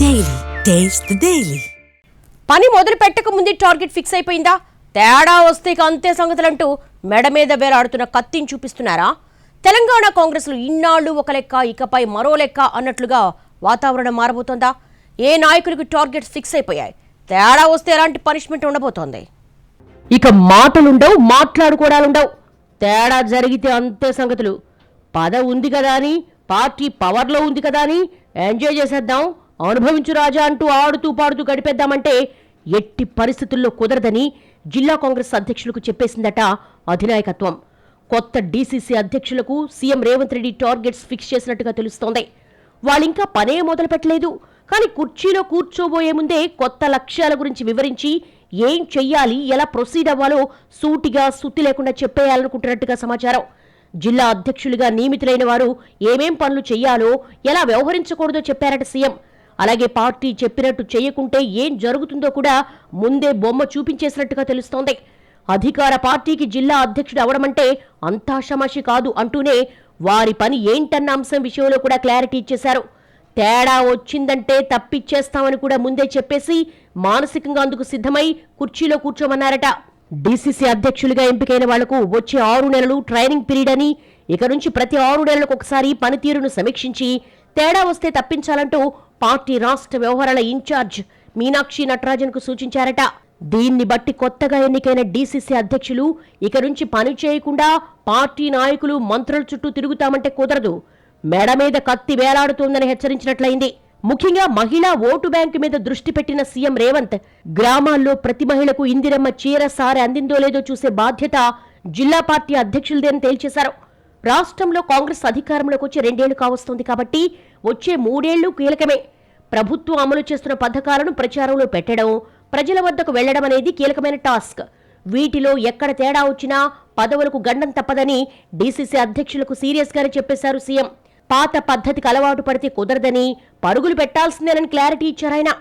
Daily taste the daily. పని మొదలు పెట్టక ముందే టార్గెట్ ఫిక్స్ అయిపోయిందా? తేడా వస్తే అంతే సంగతులంటూ మెడ మీద వేలాడుతున్న కత్తిని చూపిస్తున్నారా? తెలంగాణ కాంగ్రెస్లో ఇన్నాళ్లు ఒక లెక్క, ఇకపై మరో లెక్క అన్నట్లుగా వాతావరణం మారబోతోందా? ఏ నాయకులకు టార్గెట్స్ ఫిక్స్ అయిపోయాయి? తేడా వస్తే ఎలాంటి పనిష్మెంట్ ఉండబోతోంది? ఇక మాటలుండవు, మాట్లాడుకోవడాలుండవు. తేడా జరిగితే అంతే సంగతులు. పదవి ఉంది కదా అని, పార్టీ పవర్లో ఉంది కదా అని ఎంజాయ్ చేసేద్దాం, అనుభవించు రాజా అంటూ ఆడుతూ పాడుతూ గడిపేద్దామంటే ఎట్టి పరిస్థితుల్లో కుదరదని జిల్లా కాంగ్రెస్ అధ్యక్షులకు చెప్పేసిందట అధినాయకత్వం. కొత్త డీసీసీ అధ్యక్షులకు CM Revanth Reddy targets fix చేసినట్టుగా తెలుస్తోంది. వాళ్ళింకా పనే మొదలు పెట్టలేదు, కానీ కుర్చీలో కూర్చోబోయే ముందే కొత్త లక్ష్యాల గురించి వివరించి ఏం చెయ్యాలి, ఎలా ప్రొసీడ్ అవ్వాలో సూటిగా సుత్తి లేకుండా చెప్పేయాలనుకుంటున్నట్టుగా సమాచారం. జిల్లా అధ్యక్షులుగా నియమితులైన వారు ఏమేం పనులు చెయ్యాలో, ఎలా వ్యవహరించకూడదో చెప్పారట సీఎం. అలాగే పార్టీ చెప్పినట్టు చేయకుంటే ఏం జరుగుతుందో కూడా ముందే బొమ్మ చూపించేసినట్టుగా తెలుస్తోంది. అధికార పార్టీకి జిల్లా అధ్యక్షుడు అవడమంటే అంతా శమాషి కాదు అంటూనే వారి పని ఏంటన్న అంశం విషయంలో కూడా క్లారిటీ ఇచ్చేశారు. తేడా వచ్చిందంటే తప్పిచ్చేస్తామని కూడా ముందే చెప్పేసి మానసికంగా అందుకు సిద్ధమై కుర్చీలో కూర్చోమన్నారట. డీసీసీ అధ్యక్షులుగా ఎంపికైన వాళ్లకు వచ్చే 6 నెలలు ట్రైనింగ్ పీరియడ్ అని, ఇక నుంచి ప్రతి 6 నెలలకు ఒకసారి పనితీరును సమీక్షించి తేడా వస్తే తప్పించాలంటూ పార్టీ రాష్ట్ర వ్యవహారాల ఇన్ఛార్జ్ మీనాక్షి నటరాజన్కు సూచించారట. దీన్ని బట్టి కొత్తగా ఎన్నికైన డీసీసీ అధ్యక్షులు ఇక నుంచి పని చేయకుండా పార్టీ నాయకులు, మంత్రుల చుట్టూ తిరుగుతామంటే కుదరదు, మెడ మీద కత్తి వేలాడుతోందని హెచ్చరించినట్లయింది. ముఖ్యంగా మహిళా ఓటు బ్యాంకు మీద దృష్టి పెట్టిన సీఎం రేవంత్ గ్రామాల్లో ప్రతి మహిళకు ఇందిరమ్మ చీర, సారె అందిందో లేదో చూసే బాధ్యత జిల్లా పార్టీ అధ్యక్షులదేని తేల్చేశారు. రాష్ట్రంలో కాంగ్రెస్ అధికారంలోకి వచ్చి 2 ఏళ్లు కావస్తోంది కాబట్టి వచ్చే 3 ఏళ్లు కీలకమే. ప్రభుత్వం అమలు చేస్తున్న పథకాలను ప్రచారంలో పెట్టడం, ప్రజల వద్దకు వెళ్లడం అనేది కీలకమైన టాస్క్. వీటిలో ఎక్కడ తేడా వచ్చినా పదవులకు గండం తప్పదని డీసీసీ అధ్యక్షులకు సీరియస్గానే చెప్పేశారు సీఎం. పాత పద్ధతికి అలవాటు పడితే కుదరదని, పరుగులు పెట్టాల్సిందేనని క్లారిటీ ఇచ్చారాయన.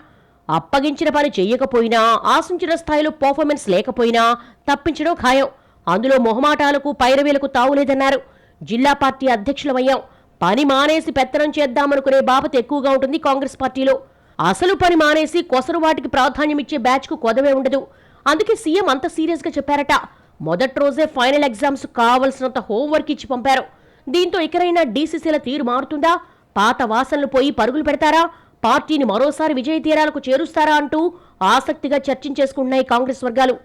అప్పగించిన పని చెయ్యకపోయినా, ఆశించిన స్థాయిలో పర్ఫార్మెన్స్ లేకపోయినా తప్పించడం ఖాయం. అందులో మొహమాటాలకు, పైరవీలకు తావులేదన్నారు. జిల్లా పార్టీ అధ్యక్షులమయ్యాం, పని మానేసి పెత్తనం చేద్దామనుకునే బాబత ఎక్కువగా ఉంటుంది కాంగ్రెస్ పార్టీలో. అసలు పని మానేసి కొసరు వాటికి ప్రాధాన్యం ఇచ్చే బ్యాచ్కు కొదవే ఉండదు. అందుకే సీఎం అంత సీరియస్గా చెప్పారట. మొదటి రోజే ఫైనల్ ఎగ్జామ్స్ కావలసినంత హోంవర్క్ ఇచ్చి పంపారు. దీంతో ఇకరైనా డీసీసీల తీరు మారుతుందా? పాత వాసనలు పోయి పరుగులు పెడతారా? పార్టీని మరోసారి విజయ తీరాలకు చేరుస్తారా అంటూ ఆసక్తిగా చర్చించేసుకుంటున్నాయి కాంగ్రెస్ వర్గాలు.